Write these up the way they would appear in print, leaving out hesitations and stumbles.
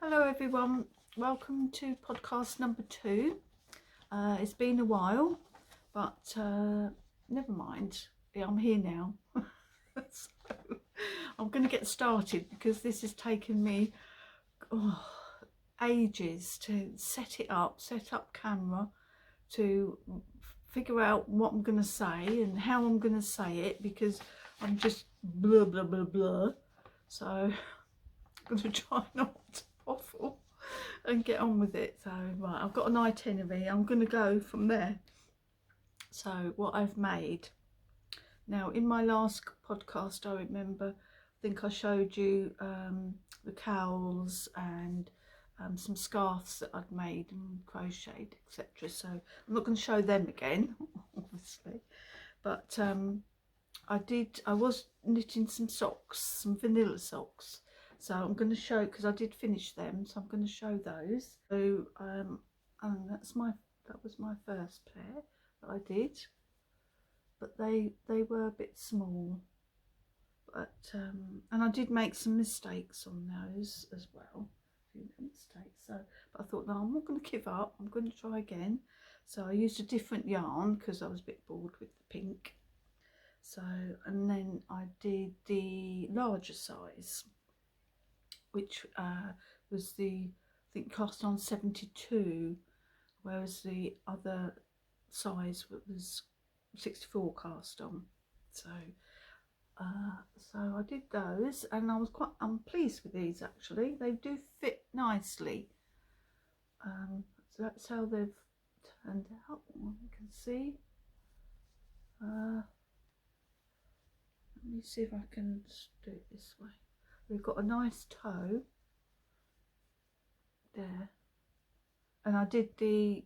Hello everyone, welcome to podcast number 2. It's been a while, but never mind, I'm here now. So I'm going to get started because this has taken me ages to set up camera, to figure out what I'm going to say and how I'm going to say it, because I'm just blah blah blah blah. So I'm going to try not to waffle and get on with it. So right, I've got an itinerary, I'm going to go from there. So what I've made now, in my last podcast, I remember, I think I showed you the cowls and some scarves that I'd made and crocheted, etc. So I'm not going to show them again, obviously, but I was knitting some socks, some vanilla socks. So I'm going to show, because I did finish them, so I'm going to show those. So and that was my first pair that I did, but they were a bit small. But and I did make some mistakes on those as well, a few mistakes. So, but I thought, no, I'm not going to give up. I'm going to try again. So I used a different yarn because I was a bit bored with the pink. So, and then I did the larger size, which was the, I think, cast on 72, whereas the other size was 64 cast on. So so I did those, and I'm pleased with these. Actually, they do fit nicely. So that's how they've turned out. You can see. Let me see if I can do it this way. We've got a nice toe there, and I did they're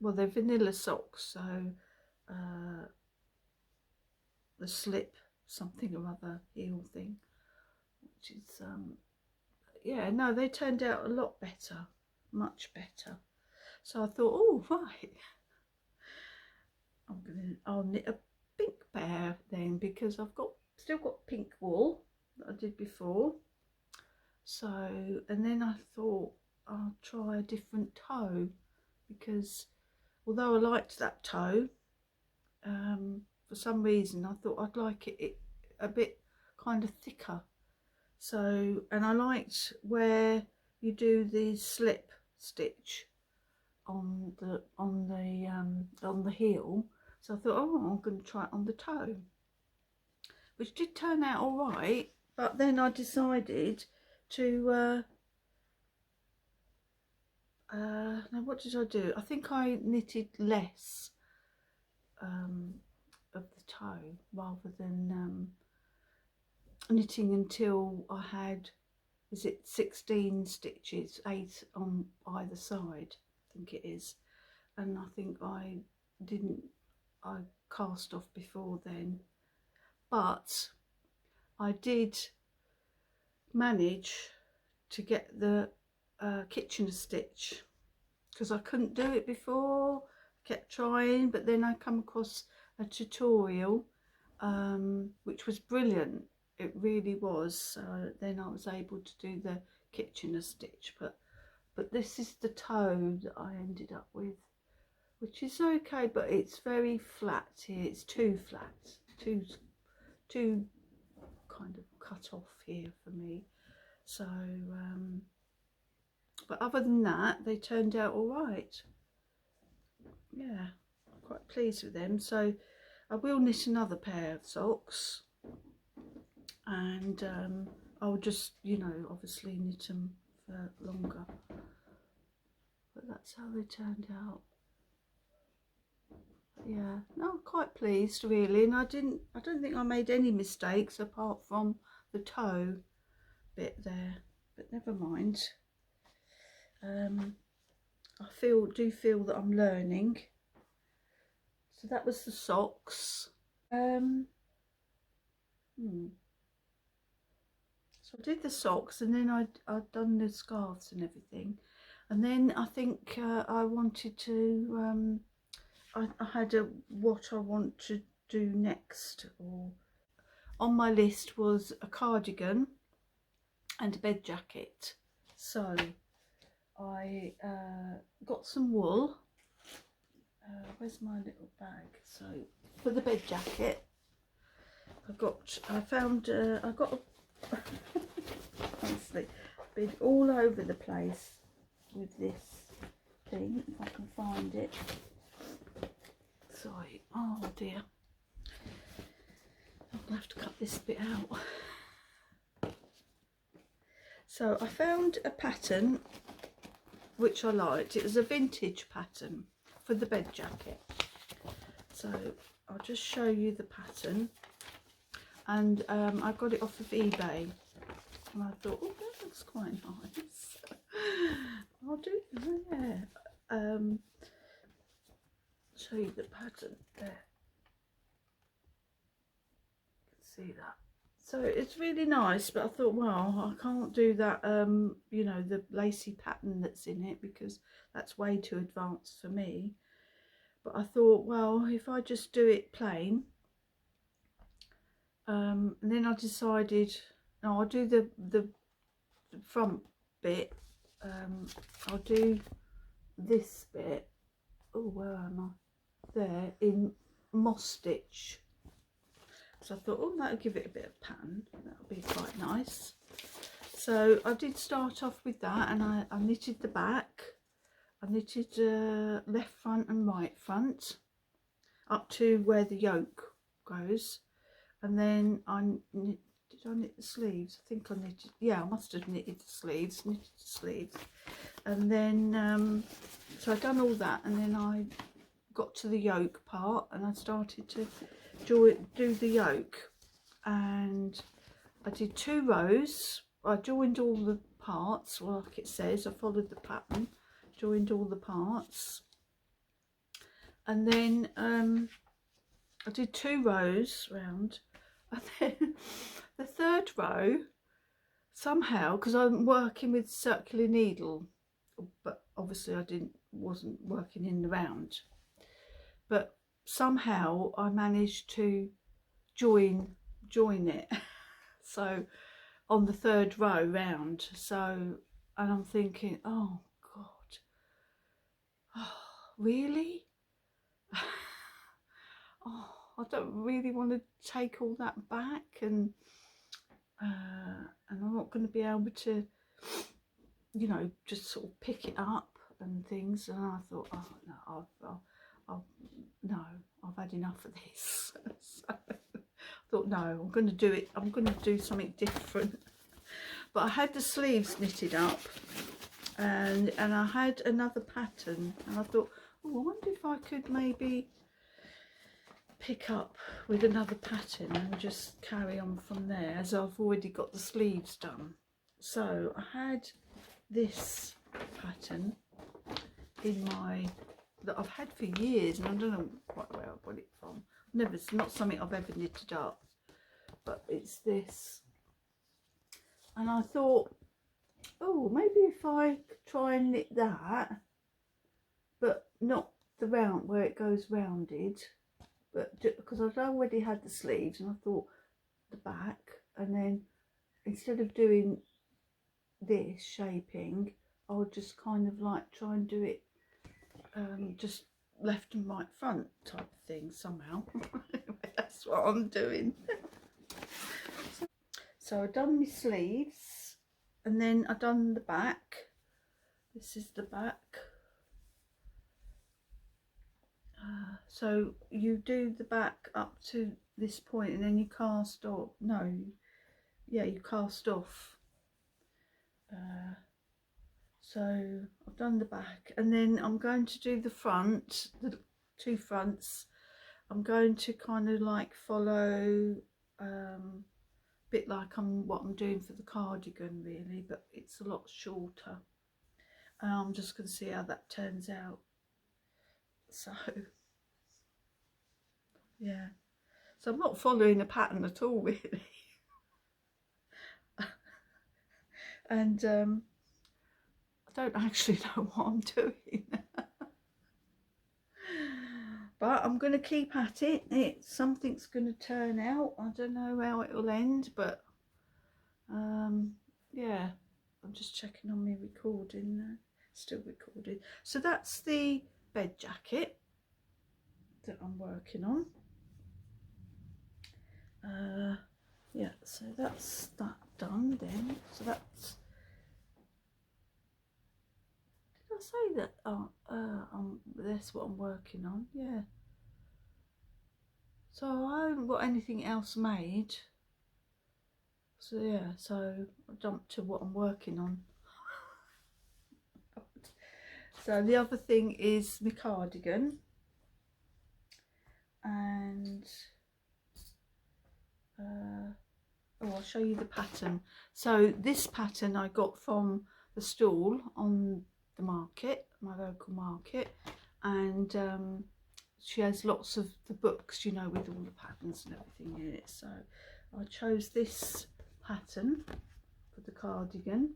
vanilla socks, so the slip something or other heel thing, which is yeah, no, they turned out a lot better, much better. So I thought, oh right, I'll knit a pink pair then, because I've still got pink wool that I did before. So, and then I thought I'll try a different toe, because although I liked that toe, for some reason I thought I'd like it a bit kind of thicker. So, and I liked where you do the slip stitch on the heel. So I thought, oh, I'm going to try it on the toe, which did turn out all right. But then I decided to now what did I do? I think I knitted less of the toe, rather than knitting until I had, is it 16 stitches, 8 on either side, I think it is. And I think I cast off before then, but I did manage to get the Kitchener stitch, because I couldn't do it before. I kept trying, but then I come across a tutorial which was brilliant. It really was. So then I was able to do the Kitchener stitch, but this is the toe that I ended up with, which is okay, but it's very flat here. It's too flat, too kind of cut off here for me. So but other than that, they turned out all right. Yeah, I'm quite pleased with them. So I will knit another pair of socks, and I'll just, you know, obviously knit them for longer. But that's how they turned out. Yeah, no, I'm quite pleased really, and I don't think I made any mistakes apart from the toe. bit there, but never mind. I do feel that I'm learning. So that was the socks. So I did the socks, and then I'd done the scarves and everything, and then I think I wanted to I had what I want to do next, or on my list was a cardigan and a bed jacket. So I got some wool. Where's my little bag? So for the bed jacket, I got honestly, been all over the place with this thing, if I can find it. Sorry, oh dear, I'll have to cut this bit out. So I found a pattern which I liked. It was a vintage pattern for the bed jacket. So I'll just show you the pattern, and I got it off of eBay, and I thought, oh, that looks quite nice. I'll do that, yeah. Show you the pattern there. You can see that. So it's really nice, but I thought, well, I can't do that, you know, the lacy pattern that's in it, because that's way too advanced for me. But I thought, well, if I just do it plain, and then I decided, no, I'll do the front bit. I'll do this bit. Oh, where am I? There, in moss stitch. So I thought, oh, that'll give it a bit of pattern. That'll be quite nice. So I did start off with that, and I knitted the back. I knitted left front and right front up to where the yoke goes, and then did I knit the sleeves? I think I knitted, yeah, I must have knitted the sleeves, and then so I'd done all that, and then I got to the yoke part, and I started to do the yoke, and I did 2 rows. I joined all the parts, like it says. I followed the pattern, joined all the parts, and then I did 2 rows round, and then the 3rd row, somehow, because I'm working with circular needle, but obviously I wasn't working in the round, but somehow I managed to join it. So on the 3rd row round, so, and I'm thinking, oh God, oh, really? Oh, I don't really want to take all that back, and I'm not going to be able to, you know, just sort of pick it up and things. And I thought, oh no, no, I've had enough of this. So I thought, no, I'm going to do it. I'm going to do something different. But I had the sleeves knitted up, and I had another pattern, and I thought, oh, I wonder if I could maybe pick up with another pattern and just carry on from there, as I've already got the sleeves done. So I had this pattern in that I've had for years, and I don't know quite where I got it from. It's not something I've ever knitted up, but it's this. And I thought, oh, maybe if I could try and knit that, but not the round where it goes rounded, but because I'd already had the sleeves, and I thought the back, and then instead of doing this shaping, I'll just kind of like try and do it just left and right front type of thing somehow. That's what I'm doing. So I've done my sleeves, and then I've done the back. This is the back. So you do the back up to this point, and then you cast off. No, yeah, you cast off. So I've done the back, and then I'm going to do the front, the 2 fronts. I'm going to kind of like follow bit like what I'm doing for the cardigan really, but it's a lot shorter. I'm just going to see how that turns out. So yeah, so I'm not following a pattern at all really. And I don't actually know what I'm doing. But I'm going to keep at it. Something's going to turn out. I don't know how it will end, but yeah, I'm just checking on my recording now. Still recording. So that's the bed jacket that I'm working on. Yeah, so that's that done then. So that's, did I say that? Oh, that's what I'm working on. Yeah. So I haven't got anything else made. So yeah, so I jumped to what I'm working on. So the other thing is my cardigan, and I'll show you the pattern. So this pattern I got from the stall on the market, my local market, and she has lots of the books, you know, with all the patterns and everything in it. So I chose this pattern for the cardigan.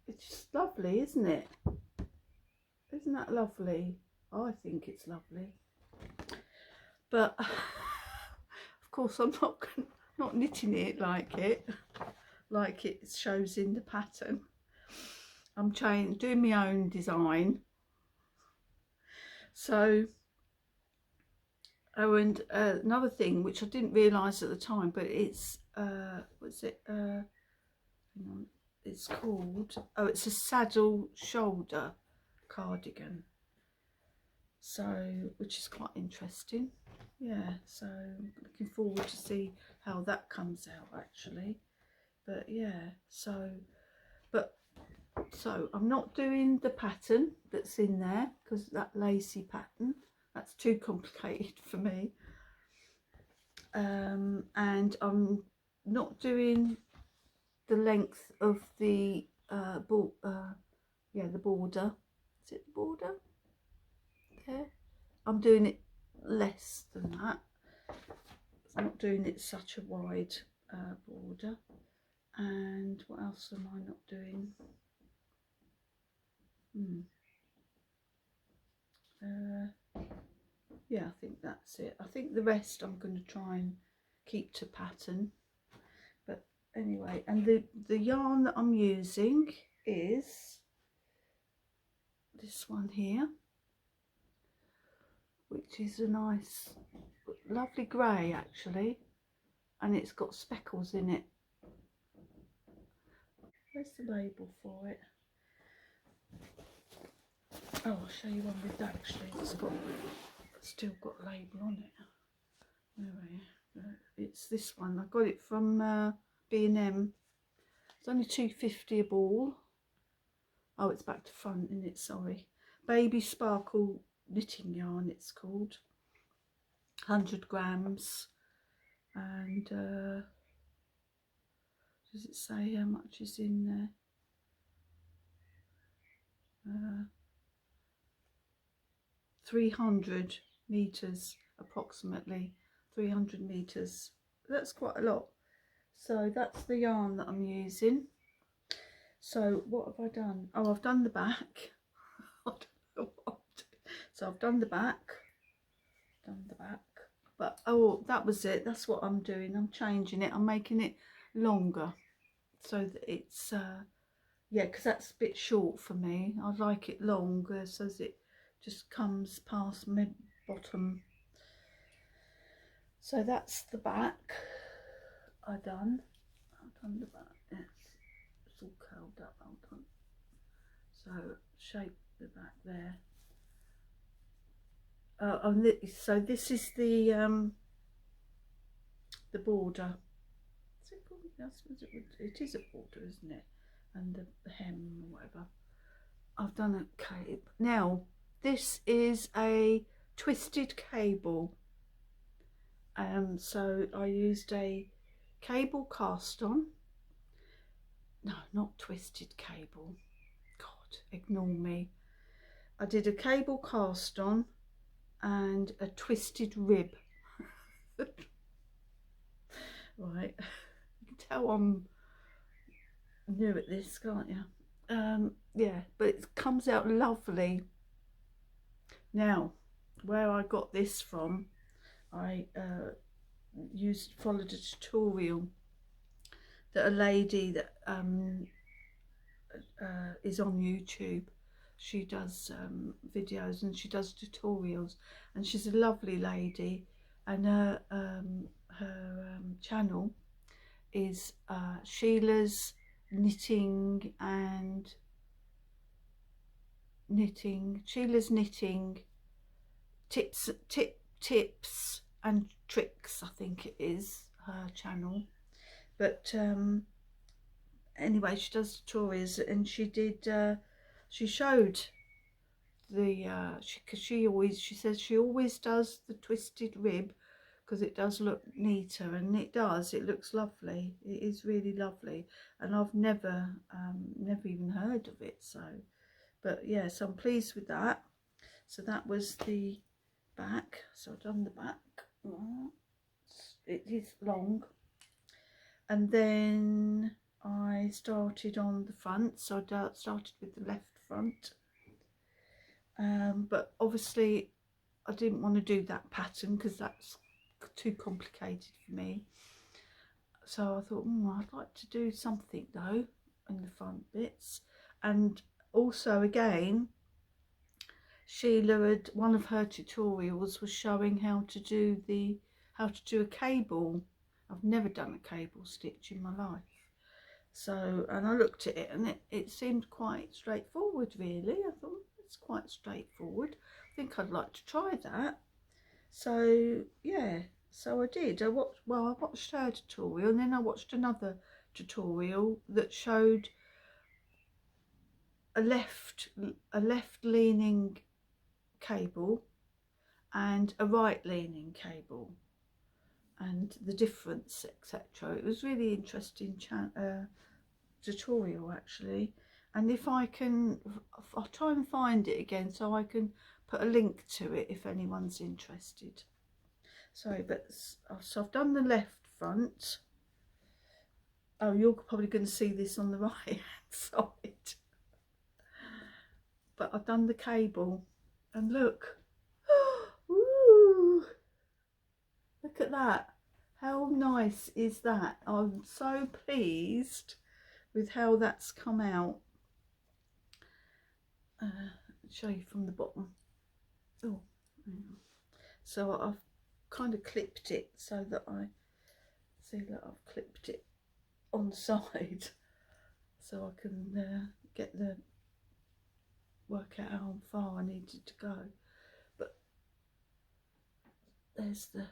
It's just lovely, isn't it? Isn't that lovely? I think it's lovely. But of course I'm not knitting it like it shows in the pattern. I'm doing my own design. So, oh, and another thing which I didn't realise at the time, but it's what's it? Hang on, it's called. Oh, it's a saddle shoulder cardigan. So, which is quite interesting. Yeah, so looking forward to see how that comes out actually. But yeah, so I'm not doing the pattern that's in there because that lacy pattern, that's too complicated for me. And I'm not doing the length of the the border. Is it the border? There. I'm doing it less than that. I'm not doing it such a wide border. And what else am I not doing? Yeah, I think that's it. I think the rest I'm going to try and keep to pattern. But anyway, and the yarn that I'm using is this one here, which is a nice, lovely grey actually, and it's got speckles in it. Where's the label for it? Oh, I'll show you one with that actually. It's still got a label on it. Where are you? It's this one. I got it from B&M. It's only £2.50 a ball. Oh, it's back to front, isn't it? Sorry. Baby Sparkle knitting yarn it's called. 100 grams. And does it say how much is in there? 300 meters approximately. 300 meters. That's quite a lot. So that's the yarn that I'm using. So what have I done? Oh, I've done the back. I don't know what I'm doing. So I've done the back. But oh, that was it. That's what I'm doing. I'm changing it. I'm making it longer so that it's yeah, because that's a bit short for me. I like it longer so that it just comes past my bottom. So that's the back. I've done the back. It's all curled up. Hold on. So shape the back there. So this is the border. Is it called? I suppose it is a border, isn't it? And the hem or whatever. I've done a cape. Now this is a twisted cable. So I used a cable cast on. No, not twisted cable. God, ignore me. I did a cable cast on and a twisted rib. Right, you can tell I'm new at this, can't you? Yeah, but it comes out lovely. Now, where I got this from, I followed a tutorial that a lady that is on YouTube. She does videos and she does tutorials, and she's a lovely lady, and her channel is Sheila's Sheila's knitting tips and tricks, I think it is her channel. But anyway, she does tutorials, and she showed the she says she always does the twisted rib because it does look neater, and it looks lovely. It is really lovely, and I've never even heard of it. So, but yeah, so I'm pleased with that. So that was the back. So I've done the back. It is long, and then I started on the front. So I started with the left front, but obviously I didn't want to do that pattern because that's too complicated for me. So I thought, I'd like to do something though in the front bits. And also, again, Sheila had, one of her tutorials was showing how to do a cable. I've never done a cable stitch in my life. So, and I looked at it, and it seemed quite straightforward, really. I thought, it's quite straightforward. I think I'd like to try that. So yeah, so I did. I watched her tutorial, and then I watched another tutorial that showed a left leaning cable and a right leaning cable, and the difference, etc. It was really interesting tutorial actually, and if I'll try and find it again so I can put a link to it if anyone's interested. So I've done the left front. Oh, you're probably going to see this on the right hand side, but I've done the cable, and look, ooh, look at that. How nice is that? I'm so pleased with how that's come out. Show you from the bottom. Oh, so I've kind of clipped it so that I see that I've clipped it on the side, so I can work out how far I needed to go. But there's the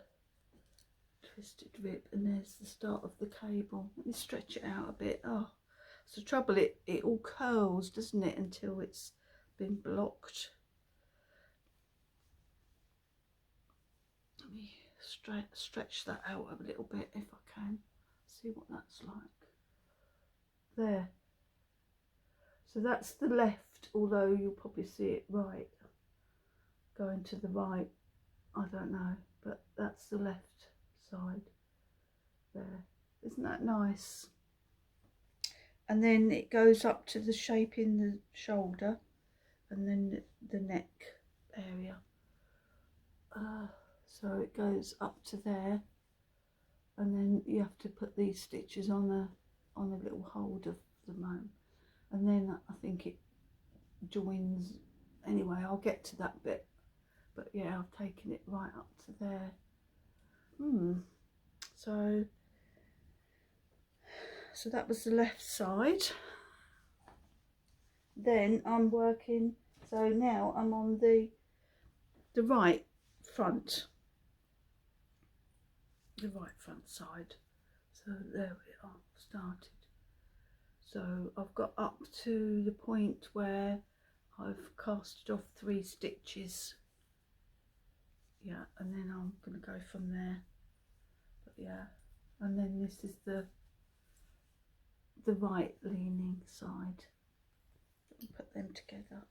twisted rib, and there's the start of the cable. Let me stretch it out a bit. Oh, it's the trouble, it all curls, doesn't it, until it's been blocked. Let me stretch that out a little bit if I can. See what that's like. There. So that's the left, although you'll probably see it right. Going to the right, I don't know, but that's the left side there. Isn't that nice? And then it goes up to the shape in the shoulder, and then the neck area. So it goes up to there, and then you have to put these stitches on a little hold of the mome, and then I think it joins. Anyway, I'll get to that bit, but yeah, I've taken it right up to there. So that was the left side. Then I'm working, so now I'm on the right front, the right front side. So there we are, started. So I've got up to the point where I've casted off 3 stitches. Yeah, and then I'm going to go from there. But yeah, and then this is the right leaning side. Put them together.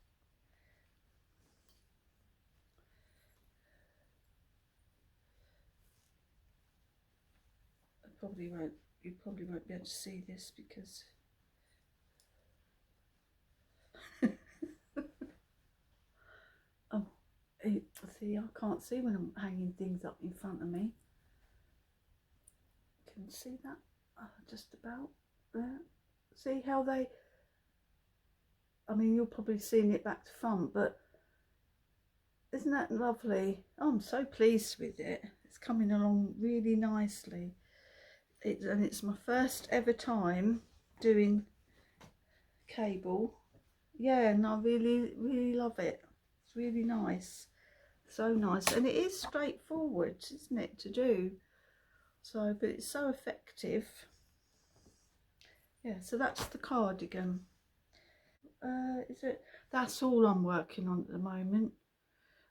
You probably won't be able to see this because oh, see, I can't see when I'm hanging things up in front of me. Can you see that? Just about there. See how they, I mean, you're probably seeing it back to front, but isn't that lovely? Oh, I'm so pleased with it. It's coming along really nicely. And it's my first ever time doing cable. Yeah, and I really love it. It's really nice, so nice, and it is straightforward, isn't it, to do? So, but it's so effective. Yeah, so that's the cardigan. Is it? That's all I'm working on at the moment.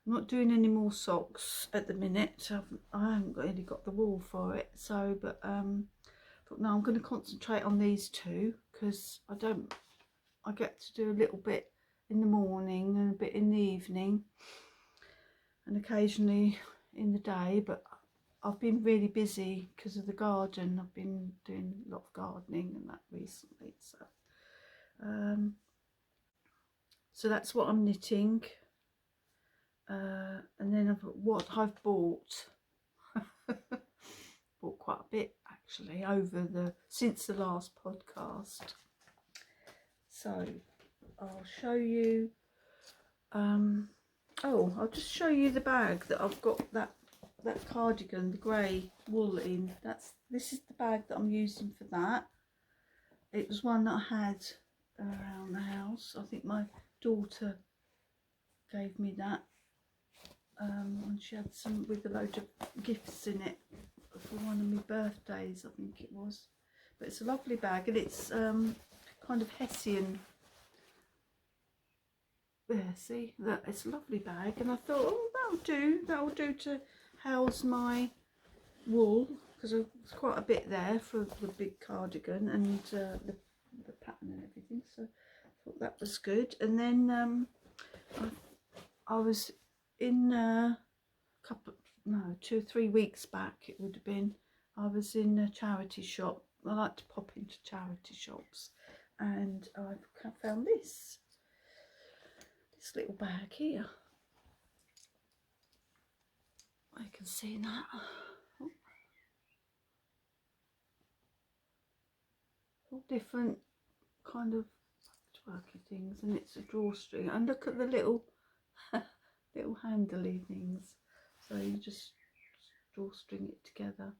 I'm not doing any more socks at the minute. I haven't really got the wool for it. So, but no, I'm going to concentrate on these two because I get to do a little bit in the morning and a bit in the evening and occasionally in the day, but I've been really busy because of the garden. I've been doing a lot of gardening and that recently, so that's what I'm knitting. And then what I've bought bought quite a bit actually since the last podcast. So I'll show you. I'll just show you the bag that I've got that cardigan, the grey wool in. This is the bag that I'm using for that. It was one that I had around the house. I think my daughter gave me that, and she had some with a load of gifts in it for one of my birthdays, I think it was. But it's a lovely bag, and it's kind of Hessian. There, see that, it's a lovely bag, and I thought, oh, that'll do to house my wool, because there's quite a bit there for the big cardigan and the pattern and everything, so I thought that was good. And then I was in 2 or 3 weeks back, it would have been, I was in a charity shop. I like to pop into charity shops, and I found this little bag here. I can see that. All different kind of patchworky things, and it's a drawstring. And look at the little little handly things. So you just drawstring it together.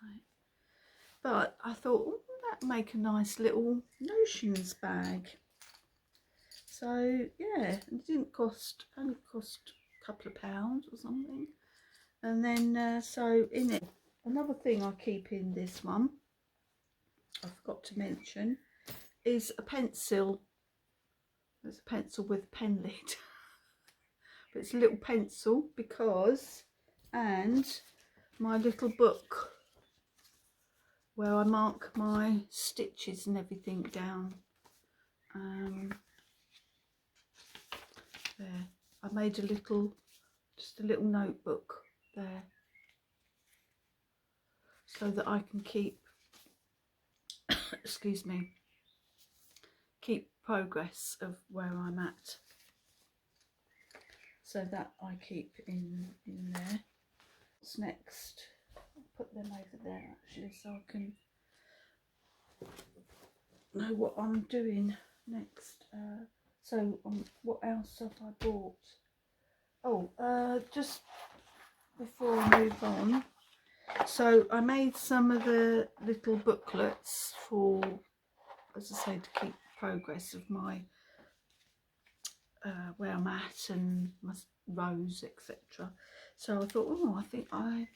Right. But I thought, that'd make a nice little notions bag. So yeah, it didn't cost, only cost a couple of pounds or something. And then so in it, another thing I keep in this one, I forgot to mention, is a pencil. There's a pencil with a pen lid. But it's a little pencil and my little book where I mark my stitches and everything down. There, I made just a little notebook there, so that I can keep excuse me, keep progress of where I'm at. So that I keep in there. What's next? I'll put them over there actually, so I can know what I'm doing next. So what else have I bought? Just before I move on, so I made some of the little booklets for, as I say, to keep progress of my where I'm at and my rows, etc. So I thought, I think I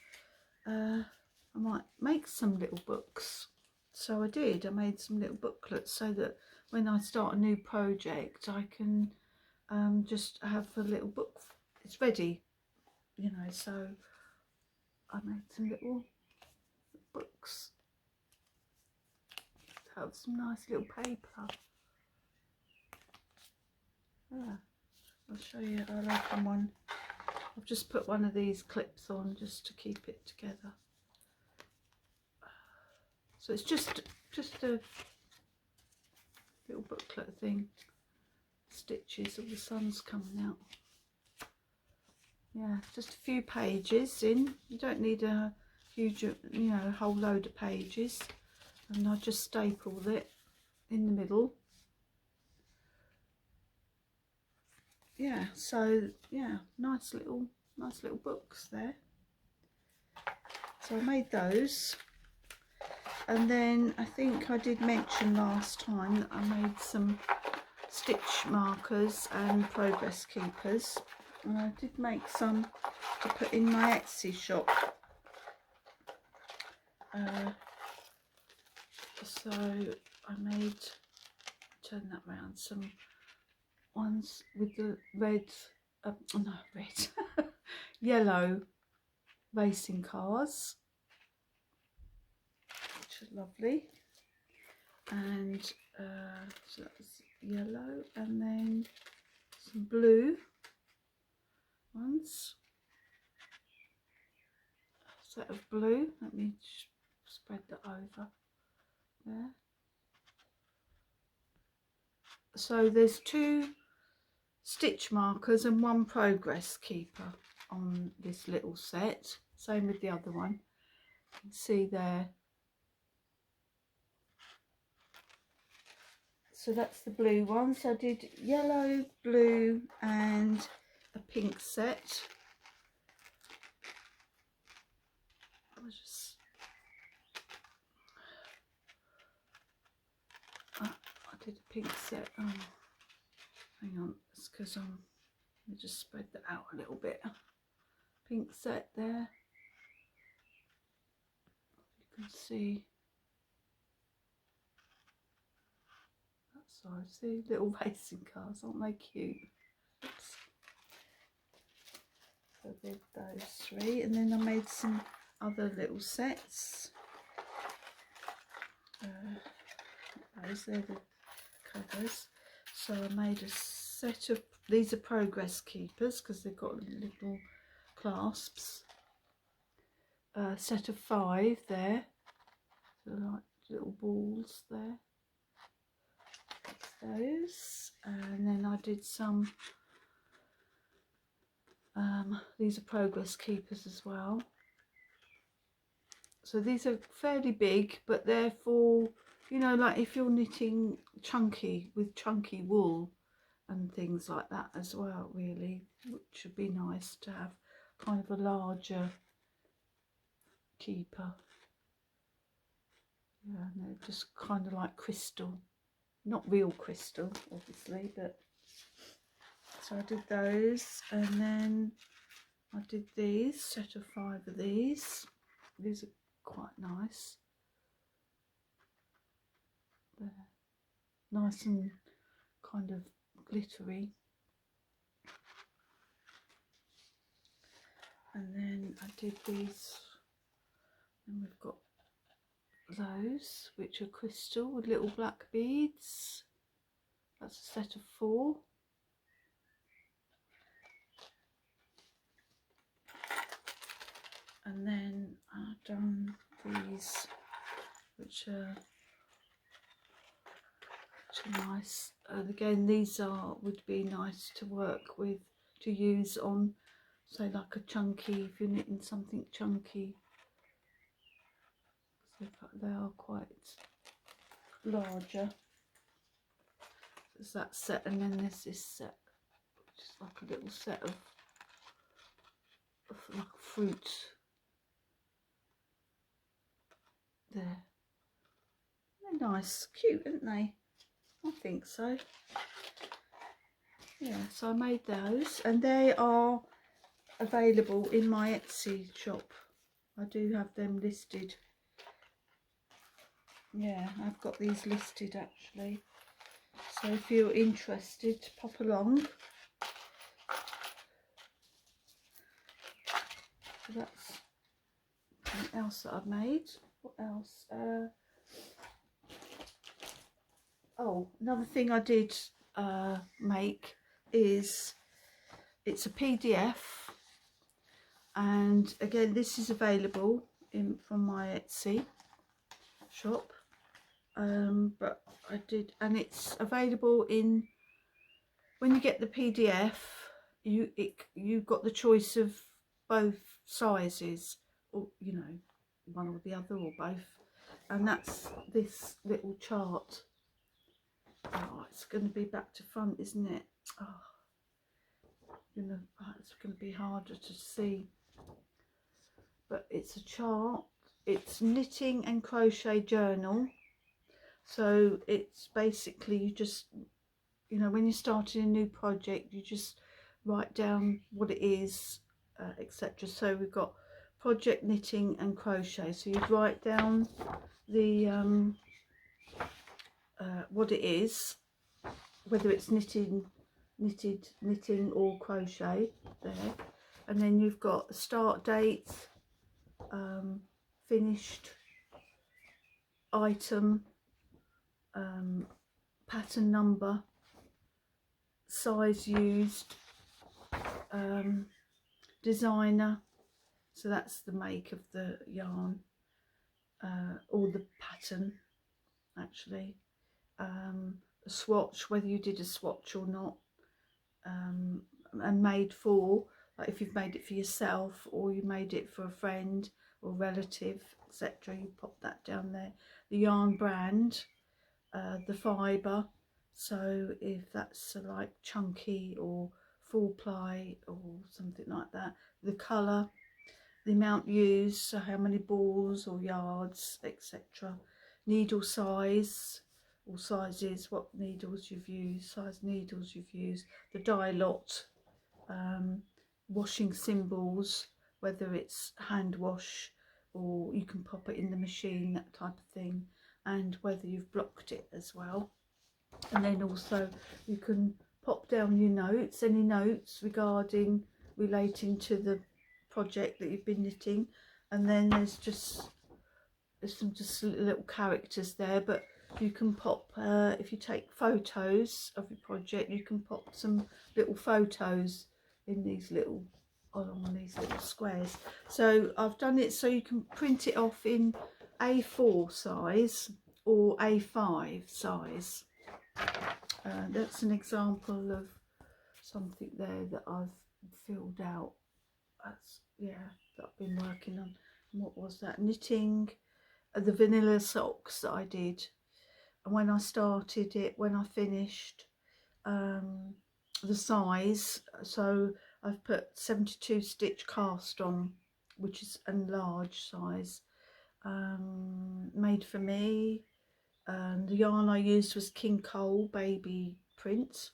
might make some little books. So I did. I made some little booklets so that when I start a new project, I can just have a little book. It's ready, so I made some little books. Have some nice little paper. Yeah, I'll show you. I'll open one. I've just put one of these clips on just to keep it together. So it's just a little booklet thing. Stitches, all the sun's coming out. Yeah, just a few pages in. You don't need a huge, you know, a whole load of pages. And I just stapled it in the middle. Yeah, so yeah, nice little books there. So I made those, and then I think I did mention last time that I made some stitch markers and progress keepers, and I did make some to put in my Etsy shop. So I made, turn that round, some ones with the red, yellow racing cars, which are lovely, and so that's yellow, and then some blue ones, a set of blue. Let me spread that over there. So there's 2 stitch markers and 1 progress keeper on this little set, same with the other one. You can see there. So that's the blue one. So I did yellow, blue and a pink set. I did a pink set. Oh, hang on, it's because let me just spread that out a little bit. Pink set there. You can see that side. See, little racing cars, aren't they cute? Oops. So I did those 3, and then I made some other little sets. Those, they're the covers. So I made a set of, these are progress keepers because they've got little clasps. A set of 5 there, so like little balls there. That's those, and then I did some. These are progress keepers as well. So these are fairly big, but they're for, you know, like if you're knitting chunky with chunky wool and things like that as well, really, which would be nice to have kind of a larger keeper. Yeah, and they're just kind of like crystal, not real crystal obviously, but so I did those, and then I did these, set of 5 of these. These are quite nice. They're nice and kind of glittery. And then I did these, and we've got those which are crystal with little black beads. That's a set of 4. And then I've done these which are nice. And again, these would be nice to work with, to use on, say, like a chunky, if you're knitting something chunky. So they are quite larger. There's that set, and then there's this set, which is like a little set of like fruit there. They're nice, cute, aren't they? I think so. Yeah, so I made those, and they are available in my Etsy shop. I do have them listed. Yeah, I've got these listed actually. So if you're interested, pop along. So that's else that I've made. What else? Oh, another thing I did make is, it's a PDF, and again this is available from my Etsy shop, but I did, and it's available in, when you get the PDF, you got the choice of both sizes, or you know, one or the other or both, and that's this little chart. Oh, it's going to be back to front, isn't it? Oh, it's going to be harder to see, but it's a chart. It's knitting and crochet journal. So it's basically, you just, you know, when you're starting a new project, you just write down what it is, etc. So we've got project knitting and crochet. So you'd write down the what it is, whether it's knitting or crochet there, and then you've got a start date, finished item, pattern number, size used, designer, so that's the make of the yarn, or the pattern actually, a swatch, whether you did a swatch or not, and made for, like if you've made it for yourself or you made it for a friend or relative, etc. You pop that down there. The yarn brand, the fibre, so if that's like chunky or full ply or something like that, the colour, the amount used, so how many balls or yards, etc. Needle size or sizes, what needles you've used, size needles you've used, the dye lot, washing symbols, whether it's hand wash or you can pop it in the machine, that type of thing, and whether you've blocked it as well. And then also you can pop down your notes, any notes relating to the project that you've been knitting, and then there's some little characters there, but you can pop, if you take photos of your project, you can pop some little photos in these little, along these little squares. So I've done it so you can print it off in A4 size or A5 size. That's an example of something there that I've filled out. That's, yeah, that I've been working on. And what was that? Knitting the vanilla socks that I did. And when I started it, when I finished, the size, so I've put 72 stitch cast on, which is a large size, made for me. The yarn I used was King Cole baby print.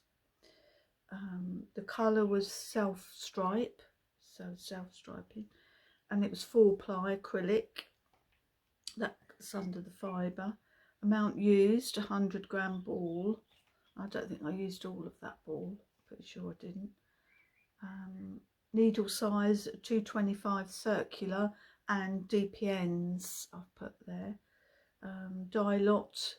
The colour was self stripe, so self striping, and it was 4-ply acrylic. That's under the fibre. Amount used 100-gram ball. I don't think I used all of that ball, pretty sure I didn't. Needle size 225 circular, and DPNs I've put there. Dye lot,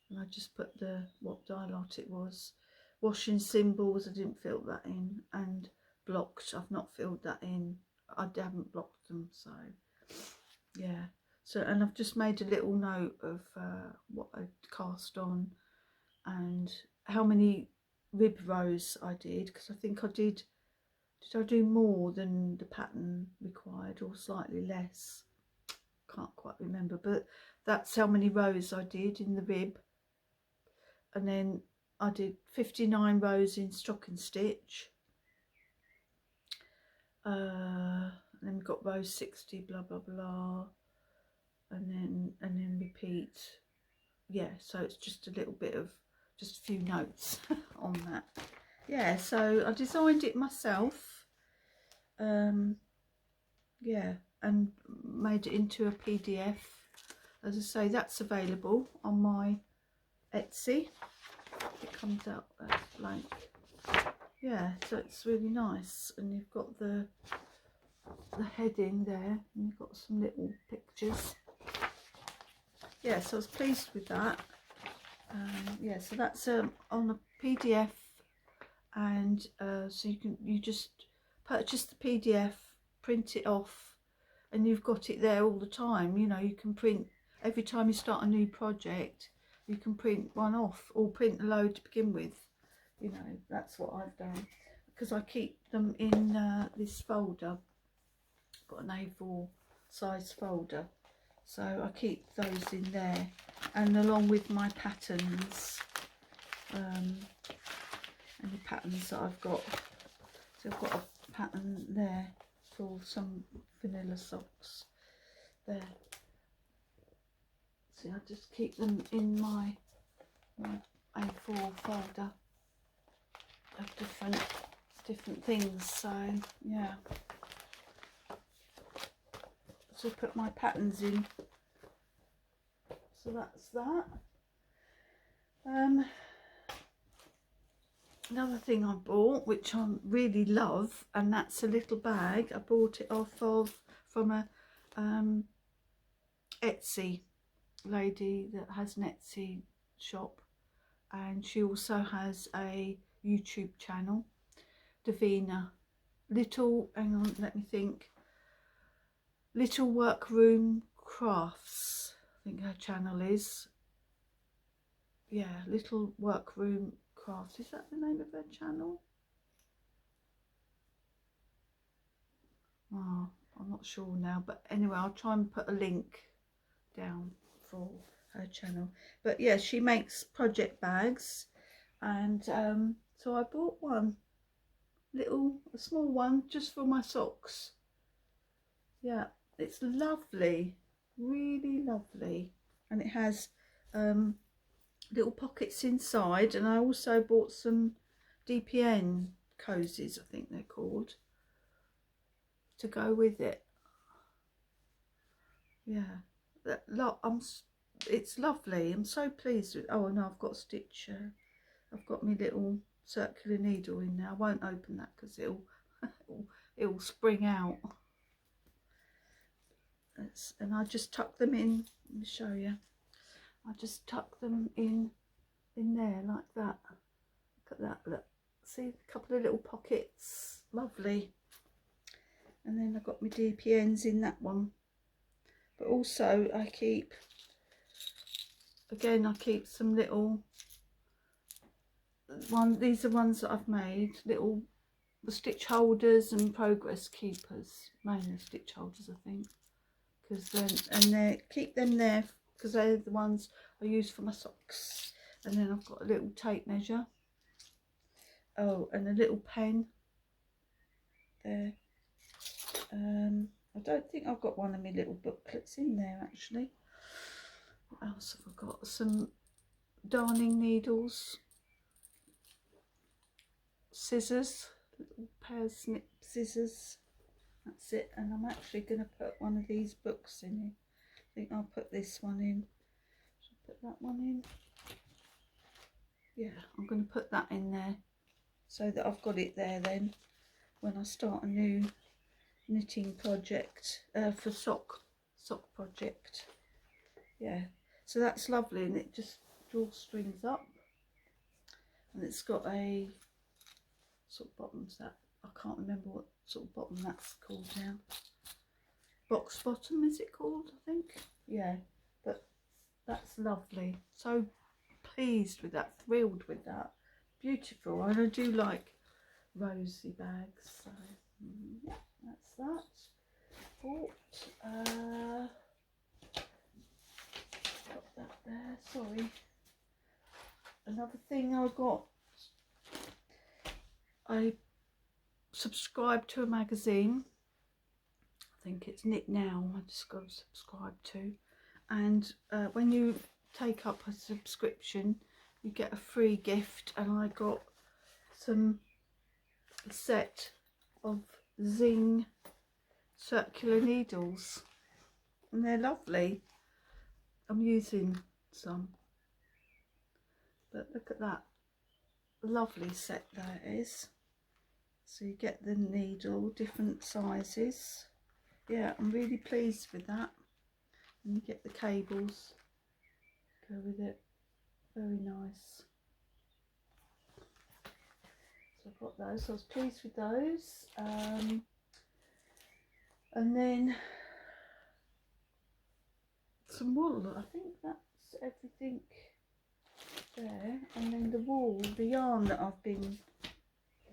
and I just put what dye lot it was. Washing symbols, I didn't fill that in, and blocked, I've not filled that in. I haven't blocked them, so yeah. So, and I've just made a little note of what I cast on and how many rib rows I did, because I think I did I do more than the pattern required or slightly less? Can't quite remember, but that's how many rows I did in the rib. And then I did 59 rows in stocking stitch. And then we've got row 60, blah blah blah, and then repeat. Yeah, so it's just a little bit of, just a few notes on that. Yeah, so I designed it myself. Yeah, and made it into a PDF. As I say, that's available on my Etsy. It comes out blank. Yeah, so it's really nice, and you've got the the heading there, and you've got some little pictures. Yeah, so I was pleased with that. Yeah, so that's on a PDF, and so you just purchase the PDF, print it off, and you've got it there all the time. You know, you can print every time you start a new project, you can print one off, or print a load to begin with. You know, that's what I've done, because I keep them in this folder. I've got an A4 size folder, so I keep those in there, and along with my patterns, any patterns that I've got. So I've got a pattern there for some vanilla socks there. See, I just keep them in my A4 folder of different things. So yeah, so put my patterns in. So that's that. Another thing I bought, which I really love, and that's a little bag. I bought it from a Etsy lady that has an Etsy shop, and she also has a YouTube channel, Davina. Hang on, let me think. Little Workroom Crafts, I think her channel is. Yeah, Little Workroom Crafts. Is that the name of her channel? Oh, I'm not sure now, but anyway, I'll try and put a link down for her channel. But yeah, she makes project bags, and so I bought a small one just for my socks. Yeah, it's lovely, really lovely, and it has little pockets inside, and I also bought some DPN cozies, I think they're called, to go with it. Yeah, it's lovely. I'm so pleased with. Oh no, I've got a stitch. I've got my little circular needle in there. I won't open that because it'll spring out. And I just tuck them in. Let me show you. I just tuck them in there like that. Look at that. Look, see, a couple of little pockets. Lovely. And then I've got my DPNs in that one. But also I keep some little these are ones that I've made, little stitch holders and progress keepers, mainly stitch holders I think, because they keep them there because they're the ones I use for my socks. And then I've got a little tape measure, oh, and a little pen there. I don't think I've got one of my little booklets in there actually. What else have I got? Some darning needles, scissors, little pair of snip scissors. That's it. And I'm actually going to put one of these books in here. I think I'll put this one in. Should I put that one in? Yeah, I'm going to put that in there so that I've got it there then when I start a new knitting project, for sock project. Yeah, so that's lovely, and it just drawstrings up, and it's got a sort of bottoms that I can't remember what sort of bottom that's called now. Box bottom is it called, I think? Yeah, but that's lovely. So pleased with that, thrilled with that. Beautiful. And I do like rosy bags, so yeah, that's that. Bought got that there, sorry. Another thing I got, I subscribed to a magazine, I think it's Knit Now, I just got to subscribe to, and when you take up a subscription you get a free gift, and I got a set of Zing circular needles, and they're lovely. I'm using some, but look at that lovely set that is. So you get the needle, different sizes. Yeah, I'm really pleased with that. And you get the cables, go with it. Very nice. So I've got those. So I was pleased with those. And then some wool. I think that's everything there. And then the wool, the yarn that I've been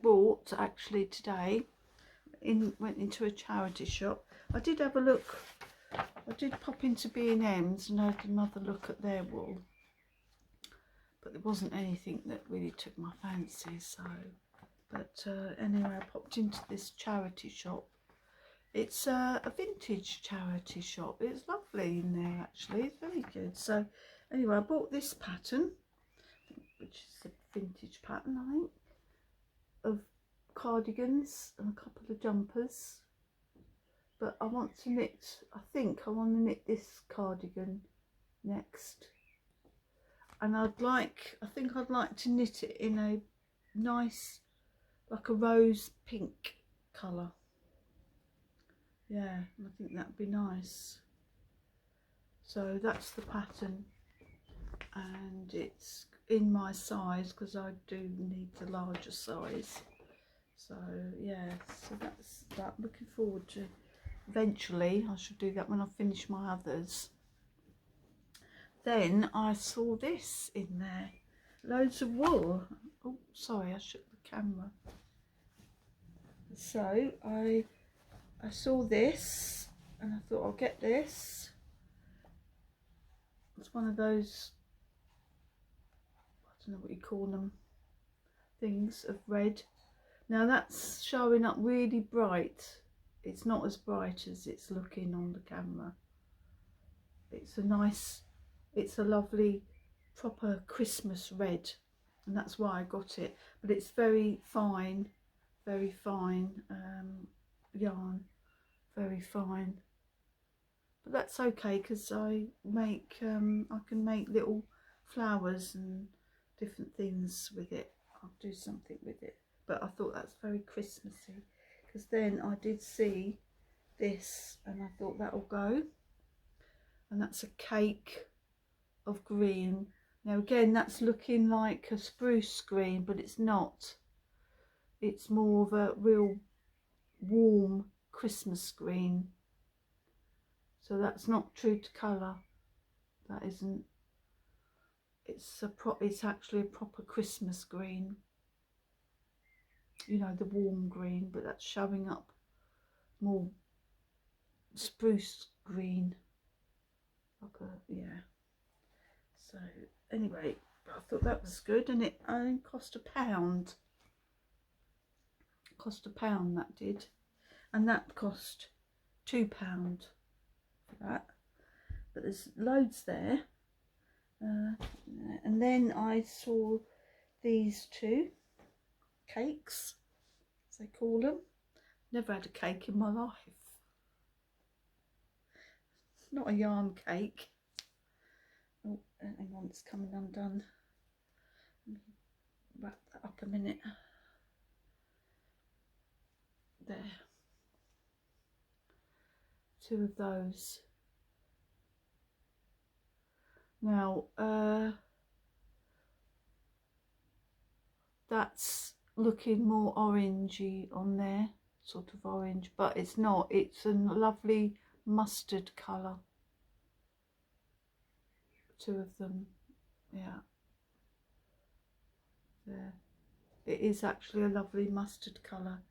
bought actually today. Went into a charity shop. I did have a look. I did pop into B&M's and had another look at their wool, but there wasn't anything that really took my fancy. So, but anyway, I popped into this charity shop. It's a vintage charity shop. It's lovely in there actually. It's very good. So anyway, I bought this pattern, which is a vintage pattern, I think, of cardigans and a couple of jumpers. But I want to knit, I think I want to knit this cardigan next. And I think I'd like to knit it in a nice, like a rose pink colour. Yeah, I think that'd be nice. So that's the pattern, and it's in my size because I do need the larger size. So yeah, so that's that. Looking forward to, eventually I should do that when I finish my others. Then I saw this in there, loads of wool. Oh sorry, I shook the camera. So I saw this and I thought I'll get this. It's one of those, I don't know what you call them, things of red. Now that's showing up really bright. It's not as bright as it's looking on the camera. It's a nice, it's a lovely proper Christmas red, and that's why I got it. But it's very fine yarn, very fine. But that's okay because I can make little flowers and different things with it. I'll do something with it. But I thought that's very Christmassy, because then I did see this and I thought that'll go. And that's a cake of green. Now again, that's looking like a spruce green, but it's not. It's more of a real warm Christmas green. So that's not true to colour. That isn't. It's actually a proper Christmas green. You know, the warm green, but that's showing up more spruce green. Like a, yeah. So anyway, I thought that was good, and it only cost £1. Cost £1, that did, and that cost £2 for that. But there's loads there. And then I saw these two cakes, as they call them. Never had a cake in my life. It's not a yarn cake. Oh, hang on, it's coming undone. Let me wrap that up a minute. There. Two of those. Now, that's looking more orangey on there, sort of orange, but it's not. It's a lovely mustard colour. Two of them, yeah. There. It is actually a lovely mustard colour.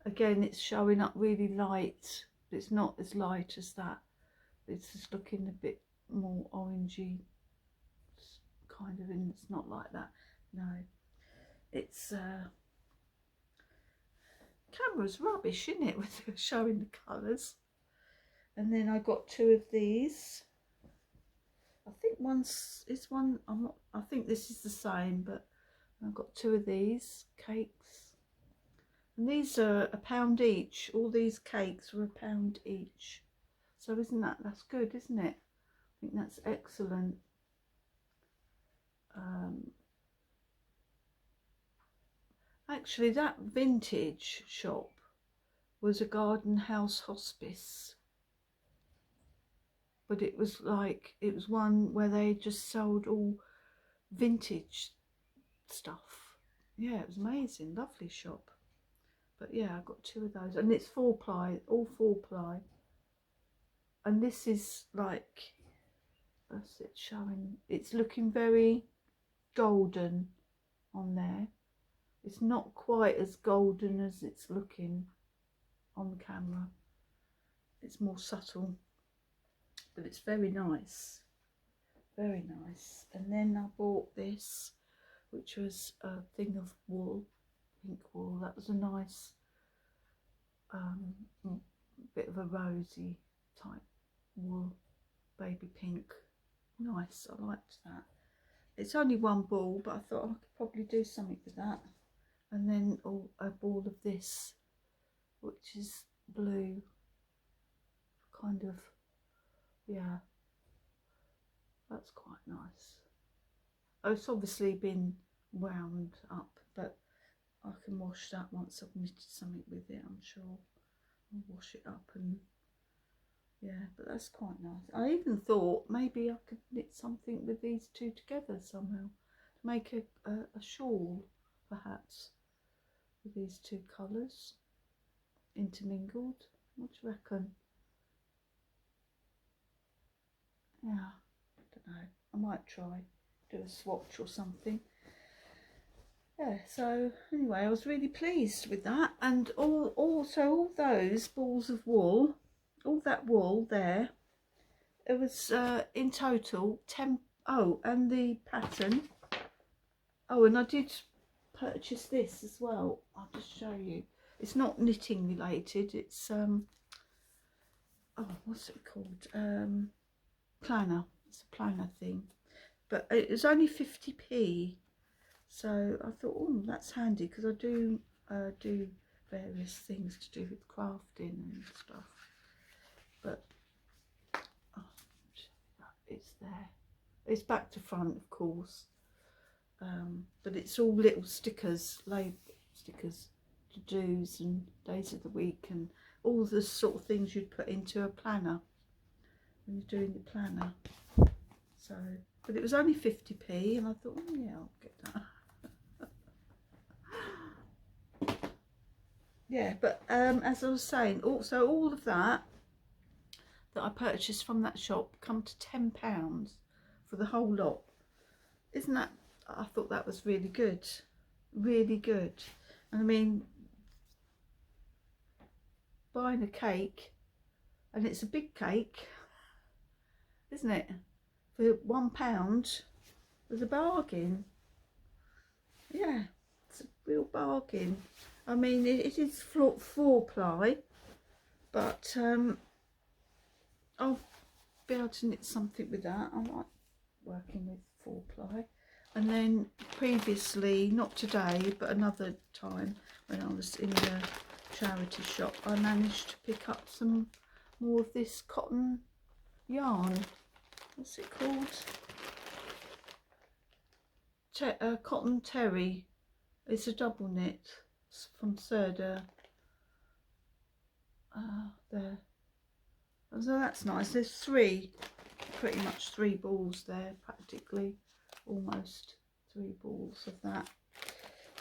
Again, it's showing up really light. It's not as light as that. It's just looking a bit more orangey. Kind of, and it's not like that. No, it's camera's rubbish, isn't it, with showing the colours. And then I got two of these. I think I think this is the same, but I've got two of these cakes, and these are £1 each. All these cakes were £1 each. So that's good, isn't it? I think that's excellent. actually that vintage shop was a garden house hospice, but it was like, it was one where they just sold all vintage stuff. Yeah, it was amazing, lovely shop. But yeah, I got 2 of those, and it's 4-ply, all 4-ply. And this is like, that's it showing, it's looking very golden on there. It's not quite as golden as it's looking on the camera. It's more subtle, but it's very nice, very nice. And then I bought this, which was a thing of wool, pink wool. That was a nice bit of a rosy type wool, baby pink. Nice, I liked that. It's only 1 ball, but I thought I could probably do something with that. And then a ball of this, which is blue, kind of, yeah, that's quite nice. Oh, it's obviously been wound up, but I can wash that once I've knitted something with it, I'm sure. I'll wash it up, and yeah, but that's quite nice. I even thought maybe I could knit something with these 2 together somehow, to make a shawl, perhaps, with these 2 colours intermingled. What do you reckon? Yeah, I don't know. I might try, do a swatch or something. Yeah, so anyway, I was really pleased with that. And also all those balls of wool, all that wool there, it was in total 10. Oh, and the pattern. Oh, and I did purchase this as well. I'll just show you. It's not knitting related. It's oh, what's it called? Planner. It's a planner thing, but it was only 50p. So I thought, oh, that's handy, because I do do various things to do with crafting and stuff. But oh, it's there. It's back to front, of course. But it's all little stickers, label stickers, to do's and days of the week, and all the sort of things you'd put into a planner when you're doing the planner. So, but it was only 50p, and I thought, oh yeah, I'll get that. Yeah, but as I was saying, also all of that I purchased from that shop come to £10 for the whole lot. Isn't that, I thought that was really good, really good. And I mean, buying a cake, and it's a big cake, isn't it, for £1 was a bargain. Yeah, it's a real bargain. I mean, it is 4-ply, but I'll be able to knit something with that. I like working with 4-ply. And then previously, not today, but another time when I was in the charity shop, I managed to pick up some more of this cotton yarn. What's it called? Cotton terry. It's a double knit. It's from Serda. There. So that's nice. There's pretty much 3 balls there, practically, almost 3 balls of that.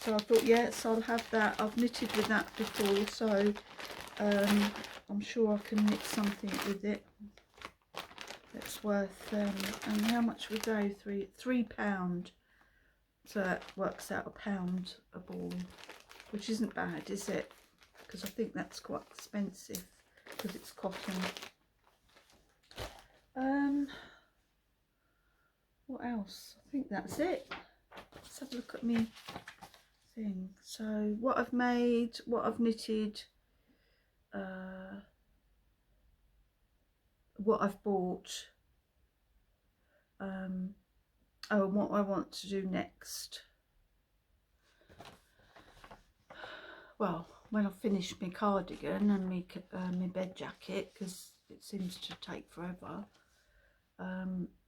So I thought, yes, I'll have that. I've knitted with that before, so I'm sure I can knit something with it that's worth, and how much would they? £3. So that works out £1 a ball, which isn't bad, is it? Because I think that's quite expensive because it's cotton. What else? I think that's it. Let's have a look at me thing. So what I've made, what I've knitted, what I've bought, oh, and what I want to do next. Well, when I finish my cardigan and my bed jacket, because it seems to take forever,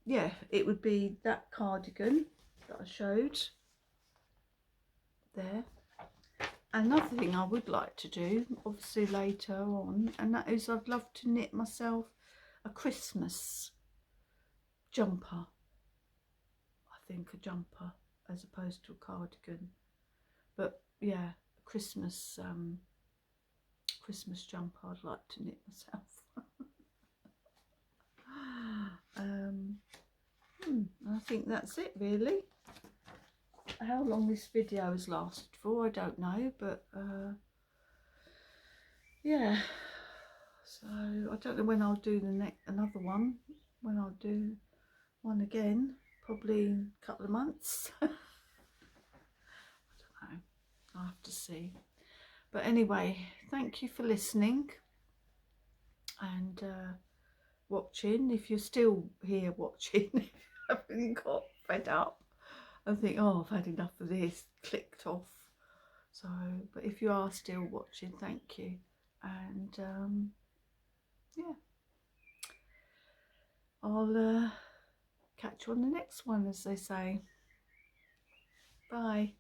yeah, it would be that cardigan that I showed there, another thing I would like to do, obviously later on, and that is I'd love to knit myself a Christmas jumper. I think a jumper as opposed to a cardigan, but yeah, a Christmas Christmas jumper I'd like to knit myself. I think that's it really. How long this video has lasted for I don't know, but yeah, so I don't know when I'll do another one, when I'll do one again, probably in a couple of months. I don't know, I'll have to see. But anyway, thank you for listening and watching. If you're still here watching, if you haven't got fed up and think, oh, I've had enough of this, clicked off. So, but if you are still watching, thank you. And yeah, I'll catch you on the next one, as they say. Bye.